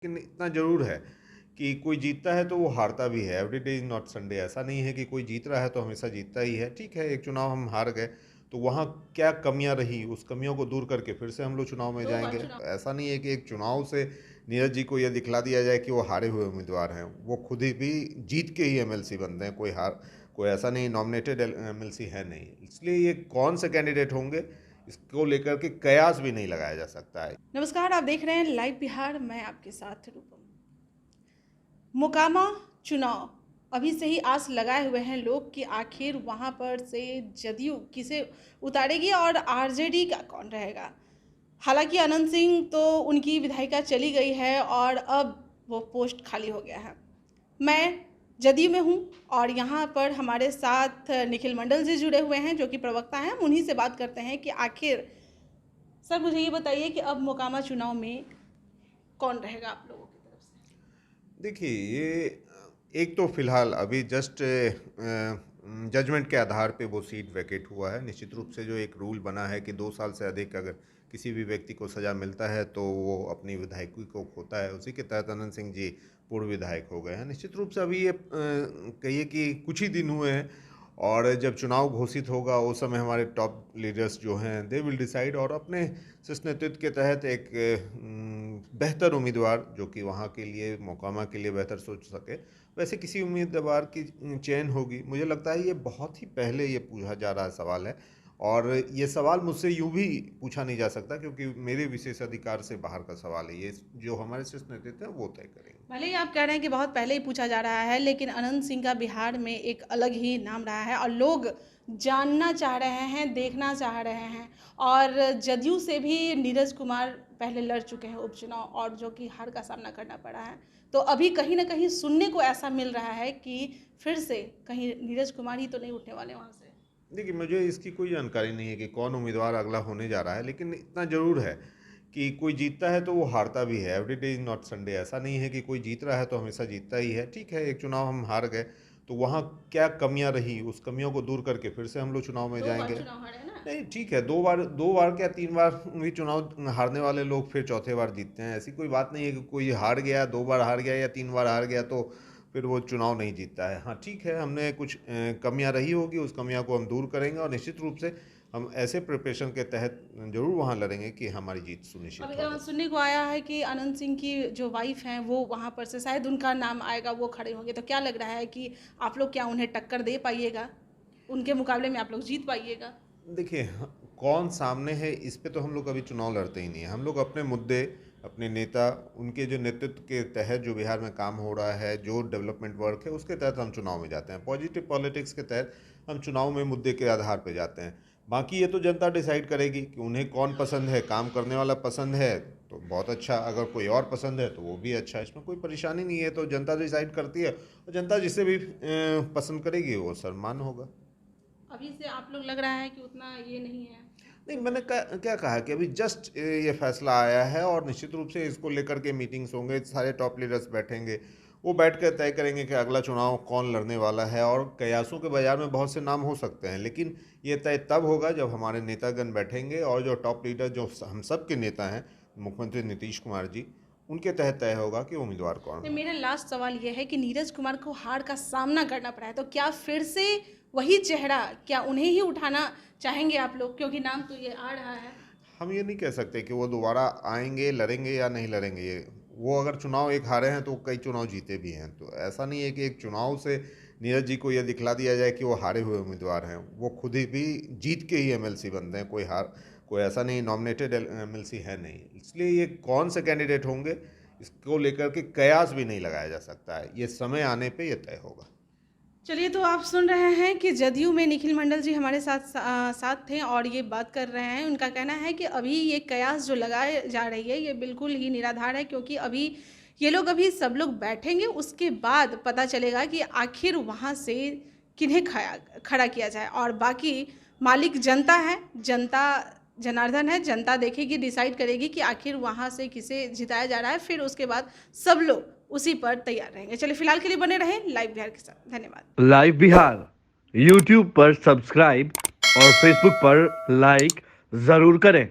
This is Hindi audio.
लेकिन इतना ज़रूर है कि कोई जीतता है तो वो हारता भी है। Every day is not Sunday. ऐसा नहीं है कि कोई जीत रहा है तो हमेशा जीतता ही है। ठीक है, एक चुनाव हम हार गए तो वहाँ क्या कमियां रही, उस कमियों को दूर करके फिर से हम लोग चुनाव में जाएंगे। ऐसा नहीं है कि एक चुनाव से नीरज जी को यह दिखला दिया जाए कि वो हारे हुए उम्मीदवार हैं। वो खुद ही भी जीत के ही एमएलसी बनते हैं। कोई ऐसा नहीं नॉमिनेटेड एमएलसी है नहीं। इसलिए ये कौन से कैंडिडेट होंगे इसको लेकर के कयास भी नहीं लगाया जा सकता है। नमस्कार, आप देख रहे हैं लाइव बिहार। मैं आपके साथ रूपम। मोकामा चुनाव अभी से ही आस लगाए हुए हैं लोग कि आखिर वहां पर से जदयू किसे उतारेगी और आरजेडी का कौन रहेगा। हालांकि अनंत सिंह तो उनकी विधायिका चली गई है और अब वो पोस्ट खाली हो गया है। मैं जदयू में हूं और यहाँ पर हमारे साथ निखिल मंडल जी जुड़े हुए हैं जो कि प्रवक्ता हैं। हम उन्हीं से बात करते हैं कि आखिर सर मुझे ये बताइए कि अब मोकामा चुनाव में कौन रहेगा आप लोगों की तरफ से। देखिए, ये एक तो फिलहाल अभी जस्ट जजमेंट के आधार पे वो सीट वैकेट हुआ है। निश्चित रूप से जो एक रूल बना है कि 2 साल से अधिक अगर किसी भी व्यक्ति को सज़ा मिलता है तो वो अपनी विधायकी को खोता है। उसी के तहत अनंत सिंह जी पूर्व विधायक हो गए हैं। निश्चित रूप से अभी ये कहिए कि कुछ ही दिन हुए हैं और जब चुनाव घोषित होगा उस समय हमारे टॉप लीडर्स जो हैं दे विल डिसाइड और अपने शीर्ष नेतृत्व के तहत एक बेहतर उम्मीदवार जो कि वहाँ के लिए मोकामा के लिए बेहतर सोच सके वैसे किसी उम्मीदवार की चयन होगी। मुझे लगता है ये बहुत ही पहले ये पूछा जा रहा सवाल है और ये सवाल मुझसे यूँ भी पूछा नहीं जा सकता क्योंकि मेरे विशेष अधिकार से बाहर का सवाल है। ये जो हमारे शीर्ष नेतृत्व है वो तय करेंगे। भले ही आप कह रहे हैं कि बहुत पहले ही पूछा जा रहा है, लेकिन अनंत सिंह का बिहार में एक अलग ही नाम रहा है और लोग जानना चाह रहे हैं, देखना चाह रहे हैं। और जदयू से भी नीरज कुमार पहले लड़ चुके हैं उपचुनाव और जो कि हार का सामना करना पड़ा है। तो अभी कहीं ना कहीं सुनने को ऐसा मिल रहा है कि फिर से कहीं नीरज कुमार ही तो नहीं उठने वाले वहाँ से। देखिए, मुझे इसकी कोई जानकारी नहीं है कि कौन उम्मीदवार अगला होने जा रहा है, लेकिन इतना ज़रूर है कि कोई जीतता है तो वो हारता भी है। Every day is not Sunday. ऐसा नहीं है कि कोई जीत रहा है तो हमेशा जीतता ही है। ठीक है, एक चुनाव हम हार गए तो वहाँ क्या कमियां रही, उस कमियों को दूर करके फिर से हम लोग चुनाव में जाएंगे। नहीं, ठीक है, दो बार क्या 3 बार भी चुनाव हारने वाले लोग फिर चौथे बार जीतते हैं। ऐसी कोई बात नहीं है कि कोई हार गया, 2 बार हार गया या 3 बार हार गया तो फिर वो चुनाव नहीं जीतता है। हाँ ठीक है, हमने कुछ कमियां रही होगी, उस कमियां को हम दूर करेंगे और निश्चित रूप से हम ऐसे प्रिपरेशन के तहत जरूर वहाँ लड़ेंगे कि हमारी जीत सुनिश्चित हो। सुनने को आया है कि अनंत सिंह की जो वाइफ हैं वो वहाँ पर से शायद उनका नाम आएगा, वो खड़े होंगे। तो क्या लग रहा है कि आप लोग क्या उन्हें टक्कर दे पाइएगा, उनके मुकाबले में आप लोग जीत पाइएगा? देखिए, कौन सामने है इस पे तो हम लोग अभी चुनाव लड़ते ही नहीं है। हम लोग अपने मुद्दे, अपने नेता, उनके जो नेतृत्व के तहत जो बिहार में काम हो रहा है, जो डेवलपमेंट वर्क है उसके तहत हम चुनाव में जाते हैं। पॉजिटिव पॉलिटिक्स के तहत हम चुनाव में मुद्दे के आधार पर जाते हैं। बाकी ये तो जनता डिसाइड करेगी कि उन्हें कौन पसंद है। काम करने वाला पसंद है तो बहुत अच्छा, अगर कोई और पसंद है तो वो भी अच्छा। इसमें कोई परेशानी नहीं है। तो जनता डिसाइड करती है और जनता जिसे भी पसंद करेगी वो सम्मान होगा। अभी से आप लोग लग रहा है कि उतना ये नहीं है। नहीं, मैंने क्या कहा कि अभी जस्ट ये फैसला आया है और निश्चित रूप से इसको लेकर के मीटिंग्स होंगे, सारे टॉप लीडर्स बैठेंगे, वो बैठ कर तय करेंगे कि अगला चुनाव कौन लड़ने वाला है। और कयासों के बाजार में बहुत से नाम हो सकते हैं, लेकिन ये तय तब होगा जब हमारे नेतागण बैठेंगे और जो टॉप लीडर जो हम सब के नेता हैं, मुख्यमंत्री नीतीश कुमार जी, उनके तहत तय होगा कि उम्मीदवार कौन है। मेरा लास्ट सवाल ये है कि नीरज कुमार को हार का सामना करना पड़ा है, तो क्या फिर से वही चेहरा, क्या उन्हें ही उठाना चाहेंगे आप लोग, क्योंकि नाम तो ये आ रहा है? हम ये नहीं कह सकते कि वो दोबारा आएंगे, लड़ेंगे या नहीं लड़ेंगे। ये वो अगर चुनाव एक हारे हैं तो कई चुनाव जीते भी हैं। तो ऐसा नहीं है कि एक चुनाव से नीरज जी को यह दिखला दिया जाए कि वो हारे हुए उम्मीदवार हैं। वो खुद ही भी जीत के ही एमएलसी बनते हैं। कोई ऐसा नहीं नॉमिनेटेड एमएलसी है नहीं। इसलिए ये कौन से कैंडिडेट होंगे इसको लेकर के कयास भी नहीं लगाया जा सकता है। ये समय आने पे ये तय होगा। चलिए, तो आप सुन रहे हैं कि जदयू में निखिल मंडल जी हमारे साथ थे और ये बात कर रहे हैं। उनका कहना है कि अभी ये कयास जो लगाए जा रही है ये बिल्कुल ही निराधार है, क्योंकि अभी ये लोग सब लोग बैठेंगे, उसके बाद पता चलेगा कि आखिर वहाँ से किन्हें खड़ा किया जाए। और बाकी मालिक जनता है, जनता जनार्दन है, जनता देखेगी, डिसाइड करेगी कि आखिर वहाँ से किसे जिताया जा रहा है। फिर उसके बाद सब लोग उसी पर तैयार रहेंगे। चलिए, फिलहाल के लिए बने रहें लाइव बिहार के साथ। धन्यवाद। लाइव बिहार यूट्यूब पर सब्सक्राइब और फेसबुक पर लाइक जरूर करें।